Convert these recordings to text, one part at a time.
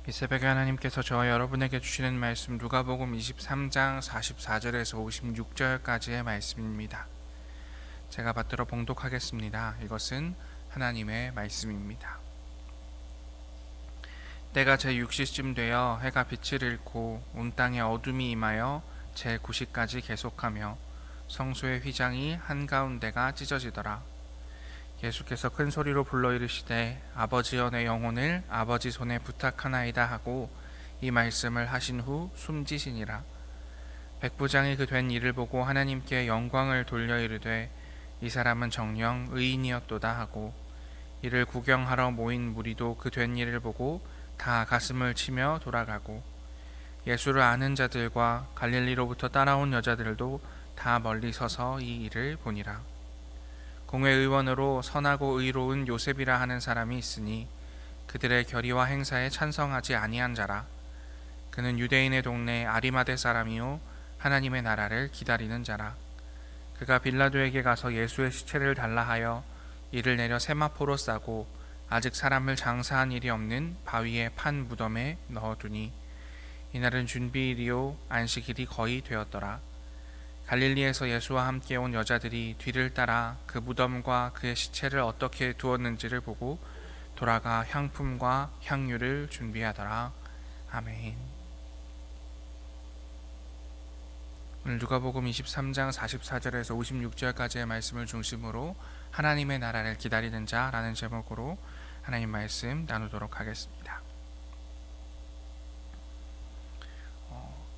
이 새벽에 하나님께서 저와 여러분에게 주시는 말씀 누가복음 23장 44절에서 56절까지의 말씀입니다. 제가 받들어 봉독하겠습니다. 이것은 하나님의 말씀입니다. 때가 제6시쯤 되어 해가 빛을 잃고 온 땅에 어둠이 임하여 제9시까지 계속하며 성소의 휘장이 한가운데가 찢어지더라. 예수께서 큰 소리로 불러 이르시되 아버지여 내 영혼을 아버지 손에 부탁하나이다 하고 이 말씀을 하신 후 숨지시니라. 백부장이 그 된 일을 보고 하나님께 영광을 돌려 이르되 이 사람은 정녕 의인이었도다 하고, 이를 구경하러 모인 무리도 그 된 일을 보고 다 가슴을 치며 돌아가고, 예수를 아는 자들과 갈릴리로부터 따라온 여자들도 다 멀리 서서 이 일을 보니라. 공회의원으로 선하고 의로운 요셉이라 하는 사람이 있으니 그들의 결의와 행사에 찬성하지 아니한 자라. 그는 유대인의 동네 아리마대 사람이요 하나님의 나라를 기다리는 자라. 그가 빌라도에게 가서 예수의 시체를 달라 하여 이를 내려 세마포로 싸고 아직 사람을 장사한 일이 없는 바위의 판 무덤에 넣어두니, 이날은 준비일이요 안식일이 거의 되었더라. 갈릴리에서 예수와 함께 온 여자들이 뒤를 따라 그 무덤과 그의 시체를 어떻게 두었는지를 보고 돌아가 향품과 향유를 준비하더라. 아멘. 오늘 누가복음 23장 44절에서 56절까지의 말씀을 중심으로 하나님의 나라를 기다리는 자라는 제목으로 하나님 말씀 나누도록 하겠습니다.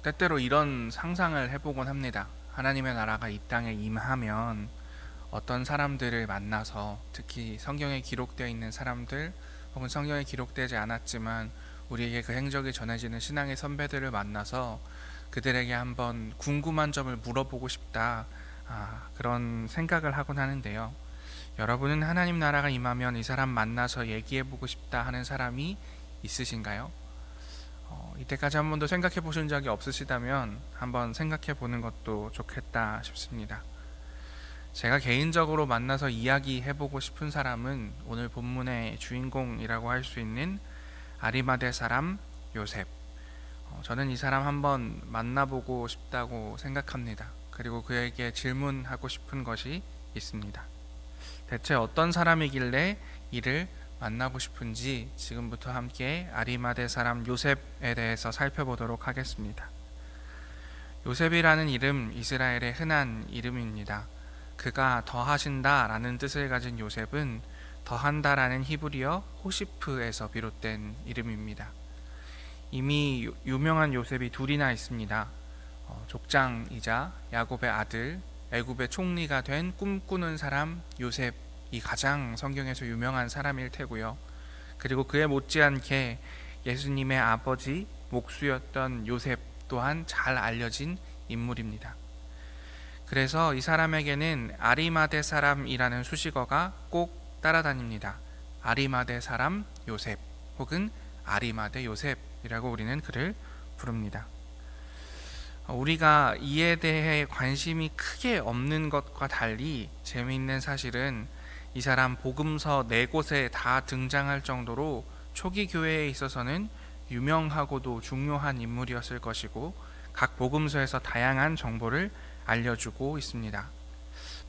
때때로 이런 상상을 해보곤 합니다. 하나님의 나라가 이 땅에 임하면 어떤 사람들을 만나서, 특히 성경에 기록되어 있는 사람들 혹은 성경에 기록되지 않았지만 우리에게 그 행적이 전해지는 신앙의 선배들을 만나서 그들에게 한번 궁금한 점을 물어보고 싶다, 그런 생각을 하곤 하는데요. 여러분은 하나님 나라가 임하면 이 사람 만나서 얘기해보고 싶다 하는 사람이 있으신가요? 이때까지 한 번도 생각해 보신 적이 없으시다면 한번 생각해 보는 것도 좋겠다 싶습니다. 제가 개인적으로 만나서 이야기해 보고 싶은 사람은 오늘 본문의 주인공이라고 할 수 있는 아리마대 사람 요셉. 저는 이 사람 한번 만나보고 싶다고 생각합니다. 그리고 그에게 질문하고 싶은 것이 있습니다. 대체 어떤 사람이길래 이를 만나고 싶은지 지금부터 함께 아리마대 사람 요셉에 대해서 살펴보도록 하겠습니다. 요셉이라는 이름, 이스라엘의 흔한 이름입니다. 그가 더하신다 라는 뜻을 가진 요셉은 더한다라는 히브리어 호시프에서 비롯된 이름입니다. 이미 유명한 요셉이 둘이나 있습니다. 족장이자 야곱의 아들, 애굽의 총리가 된 꿈꾸는 사람 요셉이 가장 성경에서 유명한 사람일 테고요. 그리고 그에 못지않게 예수님의 아버지 목수였던 요셉 또한 잘 알려진 인물입니다. 그래서 이 사람에게는 아리마대 사람이라는 수식어가 꼭 따라다닙니다. 아리마대 사람 요셉 혹은 아리마대 요셉이라고 우리는 그를 부릅니다. 우리가 이에 대해 관심이 크게 없는 것과 달리 재미있는 사실은 이 사람 복음서 4곳에 다 등장할 정도로 초기 교회에 있어서는 유명하고도 중요한 인물이었을 것이고, 각 복음서에서 다양한 정보를 알려주고 있습니다.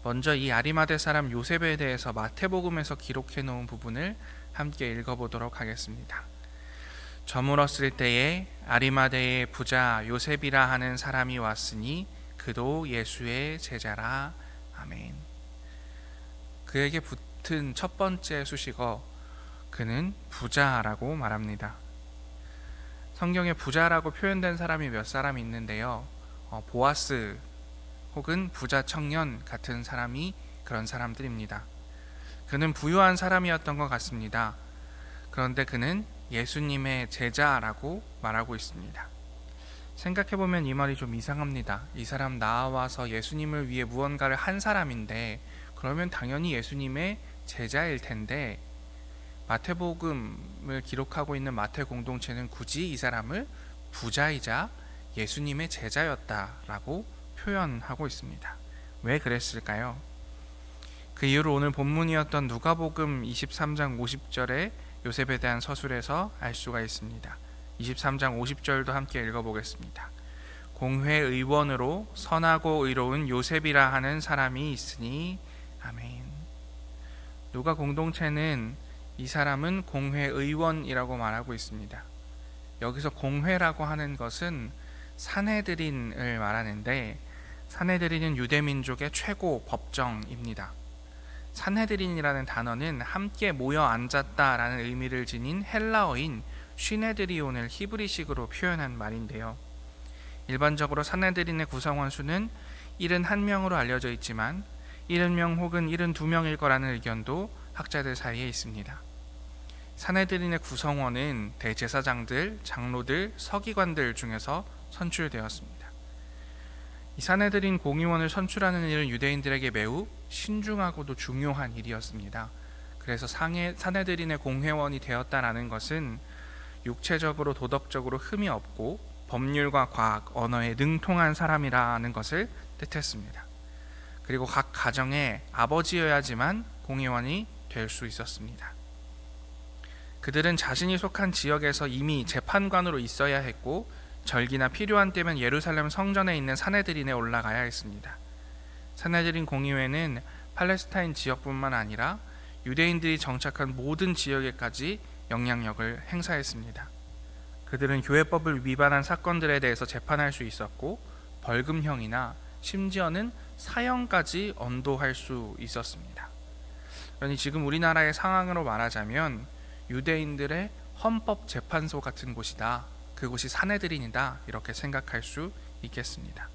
먼저 이 아리마대 사람 요셉에 대해서 마태복음에서 기록해 놓은 부분을 함께 읽어보도록 하겠습니다. 저물었을 때에 아리마대의 부자 요셉이라 하는 사람이 왔으니 그도 예수의 제자라. 아멘. 그에게 붙은 첫 번째 수식어, 그는 부자라고 말합니다. 성경에 부자라고 표현된 사람이 몇 사람 있는데요. 보아스 혹은 부자 청년 같은 사람이 그런 사람들입니다. 그는 부유한 사람이었던 것 같습니다. 그런데 그는 예수님의 제자라고 말하고 있습니다. 생각해보면 이 말이 좀 이상합니다. 이 사람 나와서 예수님을 위해 무언가를 한 사람인데 그러면 당연히 예수님의 제자일 텐데, 마태복음을 기록하고 있는 마태 공동체는 굳이 이 사람을 부자이자 예수님의 제자였다라고 표현하고 있습니다. 왜 그랬을까요? 그 이유를 오늘 본문이었던 누가복음 23장 50절에 요셉에 대한 서술에서 알 수가 있습니다. 23장 50절도 함께 읽어보겠습니다. 공회의원으로 선하고 의로운 요셉이라 하는 사람이 있으니 아멘. 누가 공동체는 이 사람은 공회의원이라고 말하고 있습니다. 여기서 공회라고 하는 것은 산헤드린을 말하는데, 산헤드린은 유대민족의 최고 법정입니다. 산헤드린이라는 단어는 함께 모여 앉았다라는 의미를 지닌 헬라어인 시네드리온을 히브리식으로 표현한 말인데요. 일반적으로 산헤드린의 구성원 수는 71명으로 알려져 있지만 70명 혹은 72명일 거라는 의견도 학자들 사이에 있습니다. 산헤드린의 구성원은 대제사장들, 장로들, 서기관들 중에서 선출되었습니다. 이 산헤드린 공의원을 선출하는 일은 유대인들에게 매우 신중하고도 중요한 일이었습니다. 그래서 산헤드린의 공회원이 되었다라는 것은 육체적으로 도덕적으로 흠이 없고 법률과 과학, 언어에 능통한 사람이라는 것을 뜻했습니다. 그리고 각 가정의 아버지여야지만 공의원이 될 수 있었습니다. 그들은 자신이 속한 지역에서 이미 재판관으로 있어야 했고, 절기나 필요한 때면 예루살렘 성전에 있는 산헤드린에 올라가야 했습니다. 산헤드린 공의회는 팔레스타인 지역뿐만 아니라 유대인들이 정착한 모든 지역에까지 영향력을 행사했습니다. 그들은 교회법을 위반한 사건들에 대해서 재판할 수 있었고, 벌금형이나 심지어는 사형까지 언도할 수 있었습니다. 그러니 지금 우리나라의 상황으로 말하자면 유대인들의 헌법재판소 같은 곳이다, 그곳이 산헤드린이다, 이렇게 생각할 수 있겠습니다.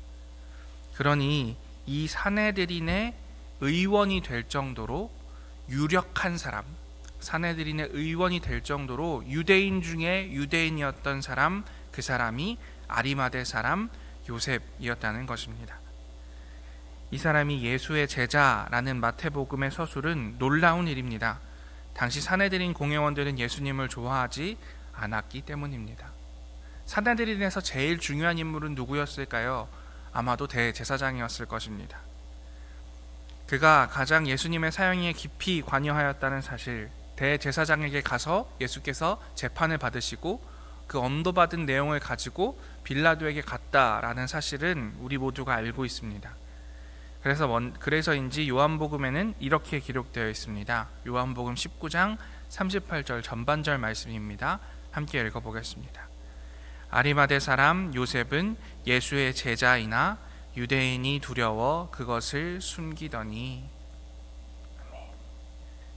그러니 이 산헤드린의 의원이 될 정도로 유력한 사람, 산헤드린의 의원이 될 정도로 유대인 중에 유대인이었던 사람, 그 사람이 아리마대 사람 요셉이었다는 것입니다. 이 사람이 예수의 제자라는 마태복음의 서술은 놀라운 일입니다. 당시 산헤드린 공회원들은 예수님을 좋아하지 않았기 때문입니다. 산헤드린에서 제일 중요한 인물은 누구였을까요? 아마도 대제사장이었을 것입니다. 그가 가장 예수님의 사형에 깊이 관여하였다는 사실, 대제사장에게 가서 예수께서 재판을 받으시고 그 언도받은 내용을 가지고 빌라도에게 갔다라는 사실은 우리 모두가 알고 있습니다. 그래서인지 요한복음에는 이렇게 기록되어 있습니다. 요한복음 19장 38절 전반절 말씀입니다. 함께 읽어보겠습니다. 아리마대 사람 요셉은 예수의 제자이나 유대인이 두려워 그것을 숨기더니,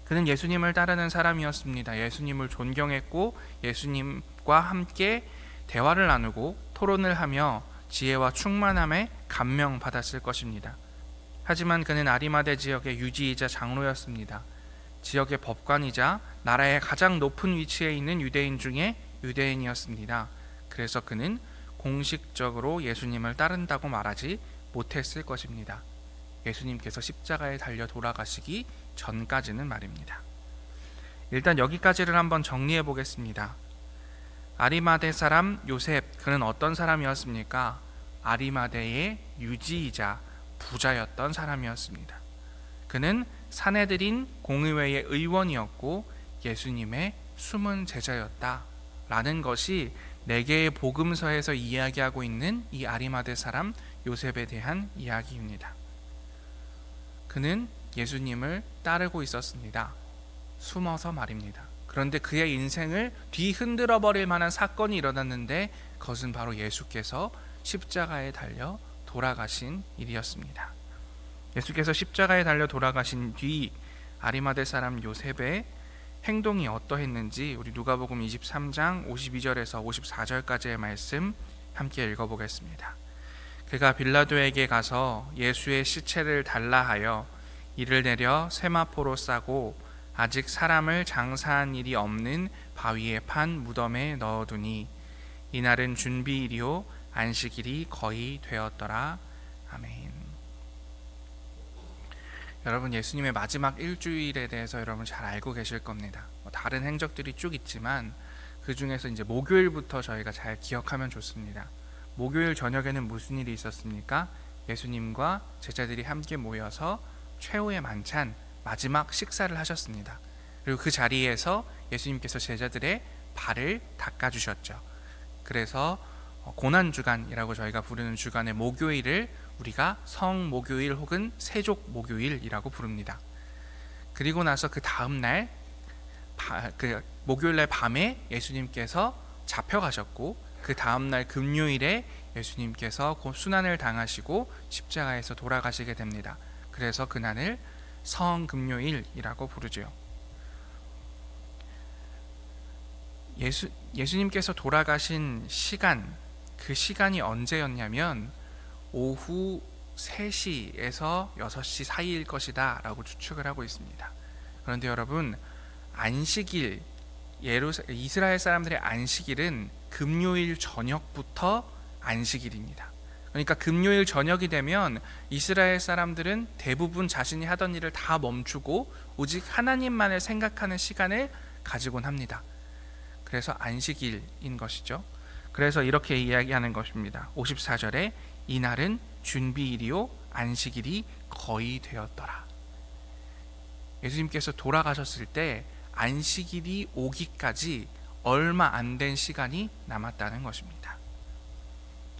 그는 예수님을 따르는 사람이었습니다. 예수님을 존경했고 예수님과 함께 대화를 나누고 토론을 하며 지혜와 충만함에 감명받았을 것입니다. 하지만 그는 아리마대 지역의 유지이자 장로였습니다. 지역의 법관이자 나라의 가장 높은 위치에 있는 유대인 중에 유대인이었습니다. 그래서 그는 공식적으로 예수님을 따른다고 말하지 못했을 것입니다. 예수님께서 십자가에 달려 돌아가시기 전까지는 말입니다. 일단 여기까지를 한번 정리해 보겠습니다. 아리마대 사람 요셉, 그는 어떤 사람이었습니까? 아리마대의 유지이자 부자였던 사람이었습니다. 그는 산헤드린 공의회의 의원이었고 예수님의 숨은 제자였다라는 것이 4개의 복음서에서 이야기하고 있는 이 아리마대 사람 요셉에 대한 이야기입니다. 그는 예수님을 따르고 있었습니다. 숨어서 말입니다. 그런데 그의 인생을 뒤흔들어 버릴 만한 사건이 일어났는데 그것은 바로 예수께서 십자가에 달려 돌아가신 일이었습니다. 예수께서 십자가에 달려 돌아가신 뒤 아리마대 사람 요셉의 행동이 어떠했는지 우리 누가복음 23장 52절에서 54절까지의 말씀 함께 읽어보겠습니다. 그가 빌라도에게 가서 예수의 시체를 달라 하여 이를 내려 세마포로 싸고 아직 사람을 장사한 일이 없는 바위에 판 무덤에 넣어두니 이날은 준비일이요 안식일이 거의 되었더라. 아멘. 여러분, 예수님의 마지막 일주일에 대해서 여러분 잘 알고 계실 겁니다. 다른 행적들이 쭉 있지만 그 중에서 이제 목요일부터 저희가 잘 기억하면 좋습니다. 목요일 저녁에는 무슨 일이 있었습니까? 예수님과 제자들이 함께 모여서 최후의 만찬, 마지막 식사를 하셨습니다. 그리고 그 자리에서 예수님께서 제자들의 발을 닦아주셨죠. 그래서 고난주간이라고 저희가 부르는 주간의 목요일을 우리가 성목요일 혹은 세족목요일이라고 부릅니다. 그리고 나서 그 다음날 그 목요일날 밤에 예수님께서 잡혀가셨고, 그 다음날 금요일에 예수님께서 순환을 당하시고 십자가에서 돌아가시게 됩니다. 그래서 그날을 성금요일이라고 부르죠. 예수님께서 돌아가신 시간, 그 시간이 언제였냐면 오후 3시에서 6시 사이일 것이다 라고 추측을 하고 있습니다. 그런데 여러분, 안식일, 이스라엘 사람들의 안식일은 금요일 저녁부터 안식일입니다. 그러니까 금요일 저녁이 되면 이스라엘 사람들은 대부분 자신이 하던 일을 다 멈추고 오직 하나님만을 생각하는 시간을 가지곤 합니다. 그래서 안식일인 것이죠. 그래서 이렇게 이야기하는 것입니다. 54절에 이날은 준비일이요 안식일이 거의 되었더라. 예수님께서 돌아가셨을 때 안식일이 오기까지 얼마 안 된 시간이 남았다는 것입니다.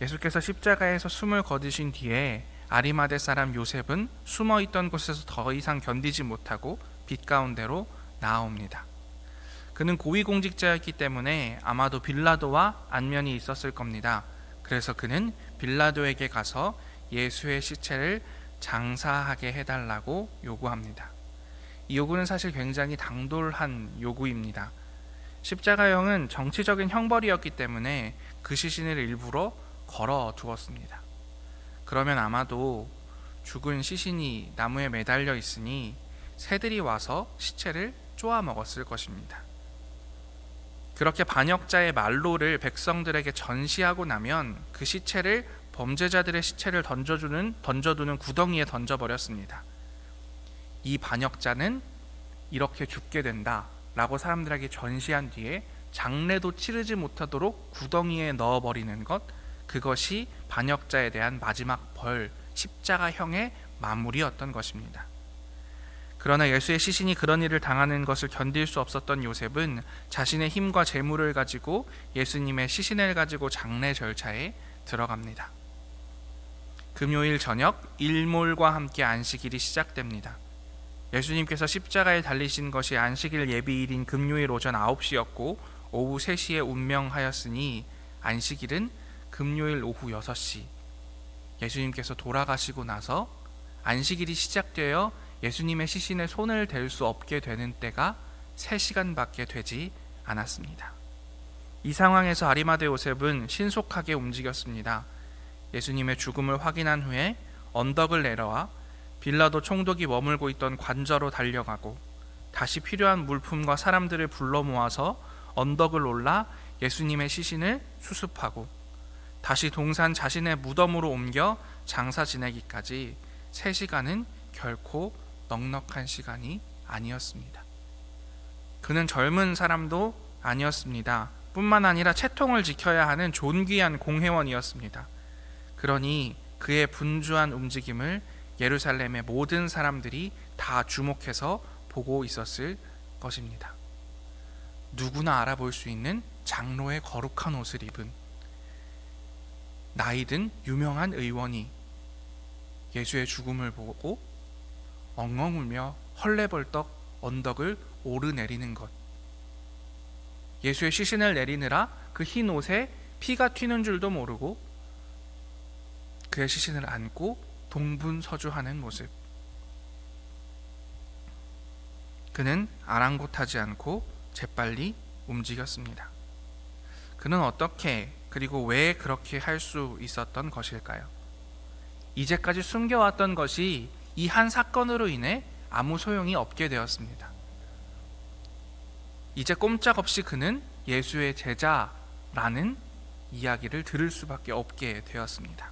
예수께서 십자가에서 숨을 거두신 뒤에 아리마대 사람 요셉은 숨어있던 곳에서 더 이상 견디지 못하고 빛 가운데로 나아옵니다. 그는 고위공직자였기 때문에 아마도 빌라도와 안면이 있었을 겁니다. 그래서 그는 빌라도에게 가서 예수의 시체를 장사하게 해달라고 요구합니다. 이 요구는 사실 굉장히 당돌한 요구입니다. 십자가형은 정치적인 형벌이었기 때문에 그 시신을 일부러 걸어 두었습니다. 그러면 아마도 죽은 시신이 나무에 매달려 있으니 새들이 와서 시체를 쪼아 먹었을 것입니다. 그렇게 반역자의 말로를 백성들에게 전시하고 나면 그 시체를 범죄자들의 시체를 던져두는 구덩이에 던져버렸습니다. 이 반역자는 이렇게 죽게 된다 라고 사람들에게 전시한 뒤에 장례도 치르지 못하도록 구덩이에 넣어버리는 것, 그것이 반역자에 대한 마지막 벌, 십자가형의 마무리였던 것입니다. 그러나 예수의 시신이 그런 일을 당하는 것을 견딜 수 없었던 요셉은 자신의 힘과 재물을 가지고 예수님의 시신을 가지고 장례 절차에 들어갑니다. 금요일 저녁 일몰과 함께 안식일이 시작됩니다. 예수님께서 십자가에 달리신 것이 안식일 예비일인 금요일 오전 9시였고 오후 3시에 운명하였으니 안식일은 금요일 오후 6시, 예수님께서 돌아가시고 나서 안식일이 시작되어 예수님의 시신에 손을 댈 수 없게 되는 때가 3시간밖에 되지 않았습니다. 이 상황에서 아리마대 요셉은 신속하게 움직였습니다. 예수님의 죽음을 확인한 후에 언덕을 내려와 빌라도 총독이 머물고 있던 관저로 달려가고 다시 필요한 물품과 사람들을 불러 모아서 언덕을 올라 예수님의 시신을 수습하고 다시 동산 자신의 무덤으로 옮겨 장사 지내기까지 3시간은 결코 넉넉한 시간이 아니었습니다. 그는 젊은 사람도 아니었습니다. 뿐만 아니라 채통을 지켜야 하는 존귀한 공회원이었습니다. 그러니 그의 분주한 움직임을 예루살렘의 모든 사람들이 다 주목해서 보고 있었을 것입니다. 누구나 알아볼 수 있는 장로의 거룩한 옷을 입은 나이든 유명한 의원이 예수의 죽음을 보고 엉엉 울며 헐레벌떡 언덕을 오르내리는 것, 예수의 시신을 내리느라 그 흰 옷에 피가 튀는 줄도 모르고 그의 시신을 안고 동분서주하는 모습. 그는 아랑곳하지 않고 재빨리 움직였습니다. 그는 어떻게 그리고 왜 그렇게 할 수 있었던 것일까요? 이제까지 숨겨왔던 것이 이 한 사건으로 인해 아무 소용이 없게 되었습니다. 이제 꼼짝없이 그는 예수의 제자라는 이야기를 들을 수밖에 없게 되었습니다.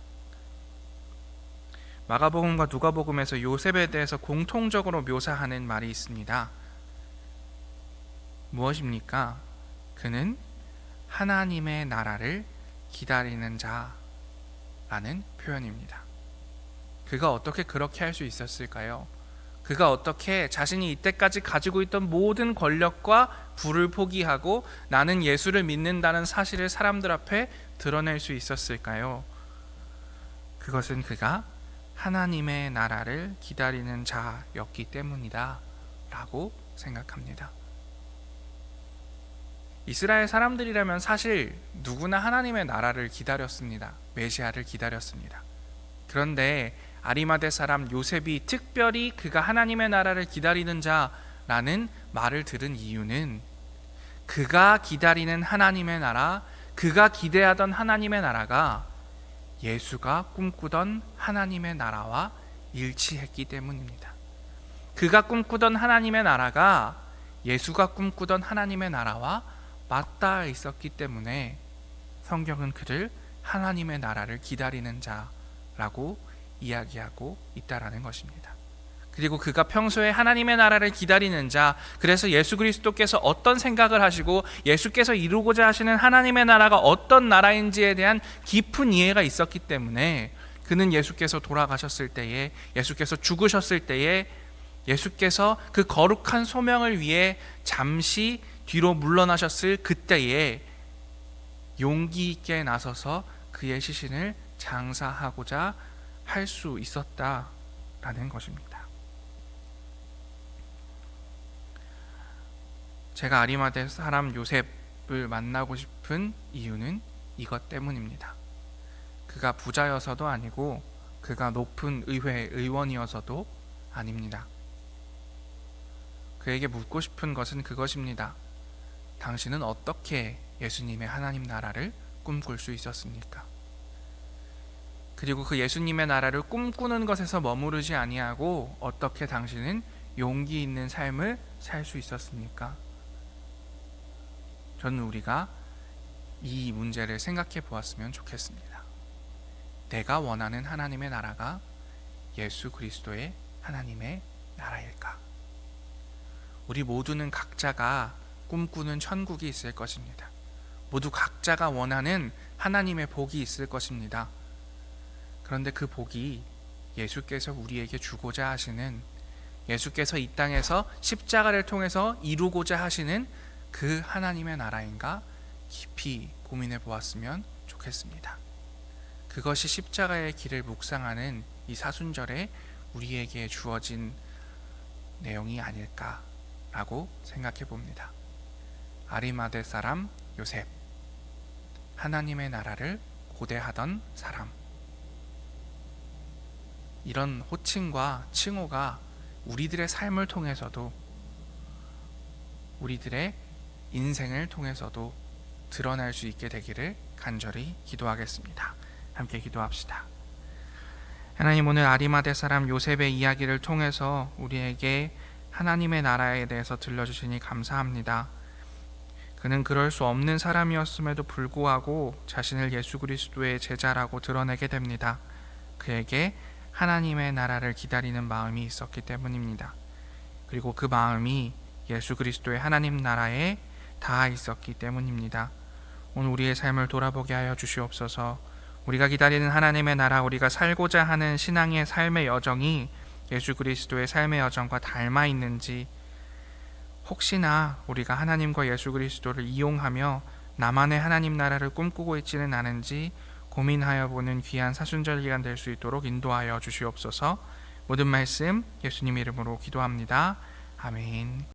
마가복음과 누가복음에서 요셉에 대해서 공통적으로 묘사하는 말이 있습니다. 무엇입니까? 그는 하나님의 나라를 기다리는 자라는 표현입니다. 그가 어떻게 그렇게 할 수 있었을까요? 그가 어떻게 자신이 이때까지 가지고 있던 모든 권력과 부를 포기하고 나는 예수를 믿는다는 사실을 사람들 앞에 드러낼 수 있었을까요? 그것은 그가 하나님의 나라를 기다리는 자였기 때문이다 라고 생각합니다. 이스라엘 사람들이라면 사실 누구나 하나님의 나라를 기다렸습니다. 메시아를 기다렸습니다. 그런데 아리마대 사람 요셉이 특별히 그가 하나님의 나라를 기다리는 자라는 말을 들은 이유는 그가 기다리는 하나님의 나라, 그가 기대하던 하나님의 나라가 예수가 꿈꾸던 하나님의 나라와 일치했기 때문입니다. 그가 꿈꾸던 하나님의 나라가 예수가 꿈꾸던 하나님의 나라와 맞닿아 있었기 때문에 성경은 그를 하나님의 나라를 기다리는 자라고 이야기하고 있다라는 것입니다. 그리고 그가 평소에 하나님의 나라를 기다리는 자, 그래서 예수 그리스도께서 어떤 생각을 하시고 예수께서 이루고자 하시는 하나님의 나라가 어떤 나라인지에 대한 깊은 이해가 있었기 때문에 그는 예수께서 돌아가셨을 때에, 예수께서 죽으셨을 때에, 예수께서 그 거룩한 소명을 위해 잠시 뒤로 물러나셨을 그때에 용기 있게 나서서 그의 시신을 장사하고자 할 수 있었다라는 것입니다. 제가 아리마대 사람 요셉을 만나고 싶은 이유는 이것 때문입니다. 그가 부자여서도 아니고 그가 높은 의회 의원이어서도 아닙니다. 그에게 묻고 싶은 것은 그것입니다. 당신은 어떻게 예수님의 하나님 나라를 꿈꿀 수 있었습니까? 그리고 그 예수님의 나라를 꿈꾸는 것에서 머무르지 아니하고 어떻게 당신은 용기 있는 삶을 살 수 있었습니까? 저는 우리가 이 문제를 생각해 보았으면 좋겠습니다. 내가 원하는 하나님의 나라가 예수 그리스도의 하나님의 나라일까? 우리 모두는 각자가 꿈꾸는 천국이 있을 것입니다. 모두 각자가 원하는 하나님의 복이 있을 것입니다. 그런데 그 복이 예수께서 우리에게 주고자 하시는, 예수께서 이 땅에서 십자가를 통해서 이루고자 하시는 그 하나님의 나라인가 깊이 고민해 보았으면 좋겠습니다. 그것이 십자가의 길을 묵상하는 이 사순절에 우리에게 주어진 내용이 아닐까라고 생각해 봅니다. 아리마대 사람 요셉, 하나님의 나라를 고대하던 사람. 이런 호칭과 칭호가 우리들의 삶을 통해서도, 우리들의 인생을 통해서도 드러날 수 있게 되기를 간절히 기도하겠습니다. 함께 기도합시다. 하나님, 오늘 아리마대 사람 요셉의 이야기를 통해서 우리에게 하나님의 나라에 대해서 들려주시니 감사합니다. 그는 그럴 수 없는 사람이었음에도 불구하고 자신을 예수 그리스도의 제자라고 드러내게 됩니다. 그에게 하나님의 나라를 기다리는 마음이 있었기 때문입니다. 그리고 그 마음이 예수 그리스도의 하나님 나라에 닿아 있었기 때문입니다. 오늘 우리의 삶을 돌아보게 하여 주시옵소서. 우리가 기다리는 하나님의 나라, 우리가 살고자 하는 신앙의 삶의 여정이 예수 그리스도의 삶의 여정과 닮아 있는지, 혹시나 우리가 하나님과 예수 그리스도를 이용하며 나만의 하나님 나라를 꿈꾸고 있지는 않은지 고민하여 보는 귀한 사순절 기간 될 수 있도록 인도하여 주시옵소서. 모든 말씀 예수님 이름으로 기도합니다. 아멘.